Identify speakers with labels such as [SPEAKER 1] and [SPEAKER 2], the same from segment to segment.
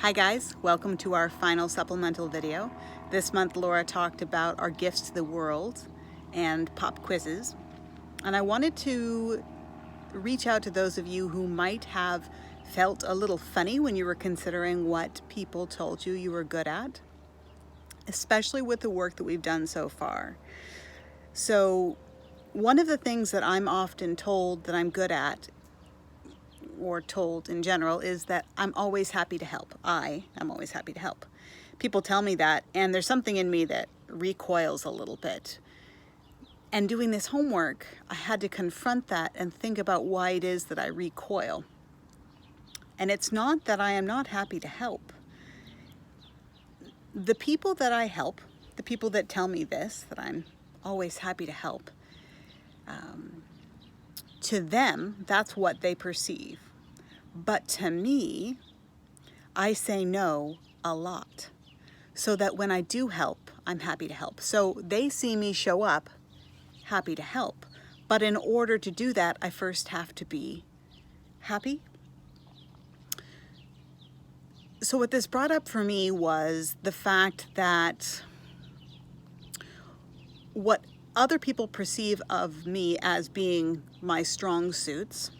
[SPEAKER 1] Hi guys, welcome to our final supplemental video. This month Laura talked about our gifts to the world and pop quizzes. And I wanted to reach out to those of you who might have felt a little funny when you were considering what people told you you were good at, especially with the work that we've done so far. So one of the things that I'm often told that I'm good at, or told in general, is that I'm always happy to help. I am always happy to help. People tell me that, and there's something in me that recoils a little bit. And doing this homework, I had to confront that and think about why it is that I recoil. And it's not that I am not happy to help. The people that I help, the people that tell me this, that I'm always happy to help, to them, that's what they perceive. But to me, I say no a lot, so that when I do help, I'm happy to help. So they see me show up happy to help. But in order to do that, I first have to be happy. So what this brought up for me was the fact that what other people perceive of me as being my strong suits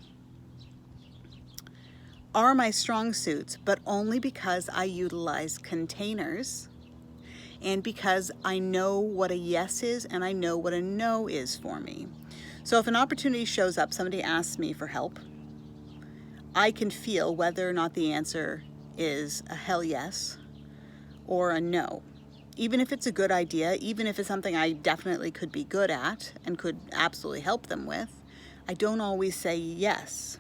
[SPEAKER 1] are my strong suits, but only because I utilize containers and because I know what a yes is and I know what a no is for me. So if an opportunity shows up, somebody asks me for help, I can feel whether or not the answer is a hell yes or a no. Even if it's a good idea, even if it's something I definitely could be good at and could absolutely help them with, I don't always say yes.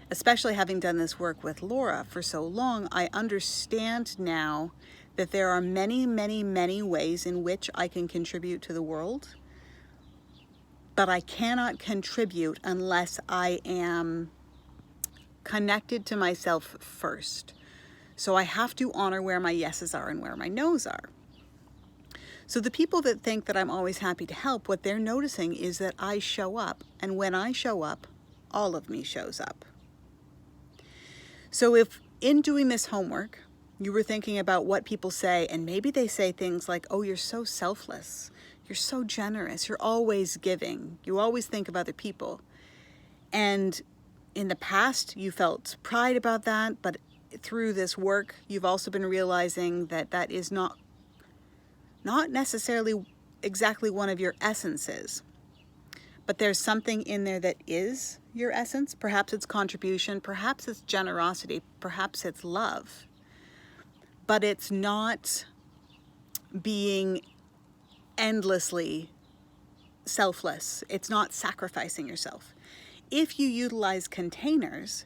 [SPEAKER 1] Especially having done this work with Laura for so long, I understand now that there are many, many, many ways in which I can contribute to the world, but I cannot contribute unless I am connected to myself first. So I have to honor where my yeses are and where my nos are. So the people that think that I'm always happy to help, what they're noticing is that I show up, and when I show up, all of me shows up. So if in doing this homework, you were thinking about what people say, and maybe they say things like, oh, you're so selfless, you're so generous, you're always giving, you always think of other people. And in the past, you felt pride about that, but through this work, you've also been realizing that that is not necessarily exactly one of your essences. But there's something in there that is your essence. Perhaps it's contribution, perhaps it's generosity, perhaps it's love. But it's not being endlessly selfless. It's not sacrificing yourself. If you utilize containers,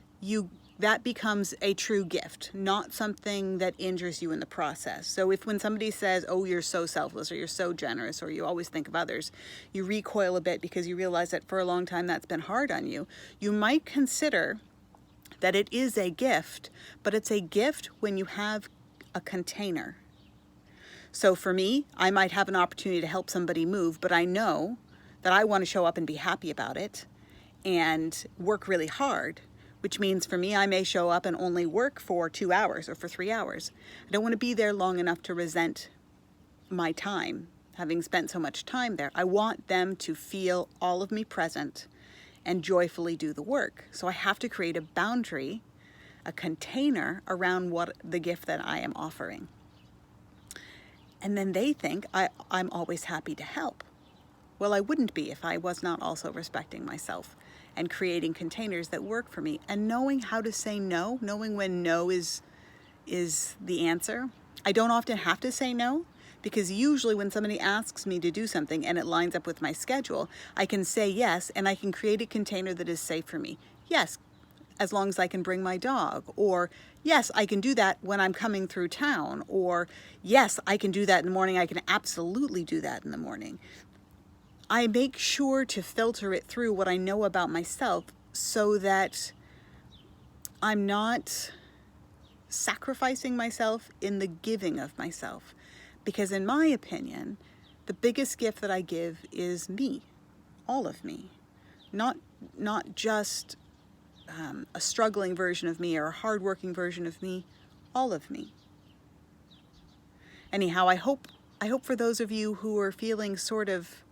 [SPEAKER 1] that becomes a true gift, not something that injures you in the process. So if when somebody says, oh, you're so selfless, or you're so generous, or you always think of others, you recoil a bit because you realize that for a long time that's been hard on you, you might consider that it is a gift, but it's a gift when you have a container. So for me, I might have an opportunity to help somebody move, but I know that I want to show up and be happy about it and work really hard, which means for me, I may show up and only work for 2 hours or for 3 hours. I don't want to be there long enough to resent my time, having spent so much time there. I want them to feel all of me present and joyfully do the work. So I have to create a boundary, a container around what the gift that I am offering. And then they think I'm always happy to help. Well, I wouldn't be if I was not also respecting myself and creating containers that work for me and knowing how to say no, knowing when no is the answer. I don't often have to say no because usually when somebody asks me to do something and it lines up with my schedule, I can say yes and I can create a container that is safe for me. Yes, as long as I can bring my dog, or yes, I can do that when I'm coming through town, or yes, I can do that in the morning. I can absolutely do that in the morning. I make sure to filter it through what I know about myself so that I'm not sacrificing myself in the giving of myself. Because in my opinion, the biggest gift that I give is me, all of me, not just a struggling version of me or a hardworking version of me, all of me. Anyhow, I hope for those of you who are feeling sort of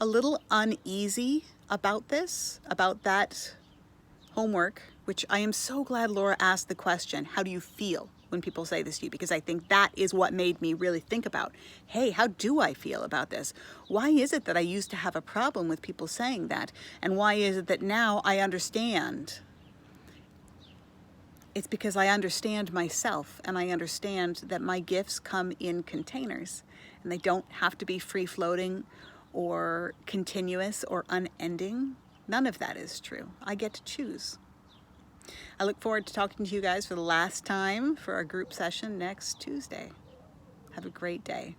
[SPEAKER 1] a little uneasy about this, about that homework, which I am so glad Laura asked the question, how do you feel when people say this to you? Because I think that is what made me really think about, hey, how do I feel about this? Why is it that I used to have a problem with people saying that? And why is it that now I understand? It's because I understand myself, and I understand that my gifts come in containers, and they don't have to be free-floating or continuous or unending. None of that is true. I get to choose. I look forward to talking to you guys for the last time for our group session next Tuesday. Have a great day.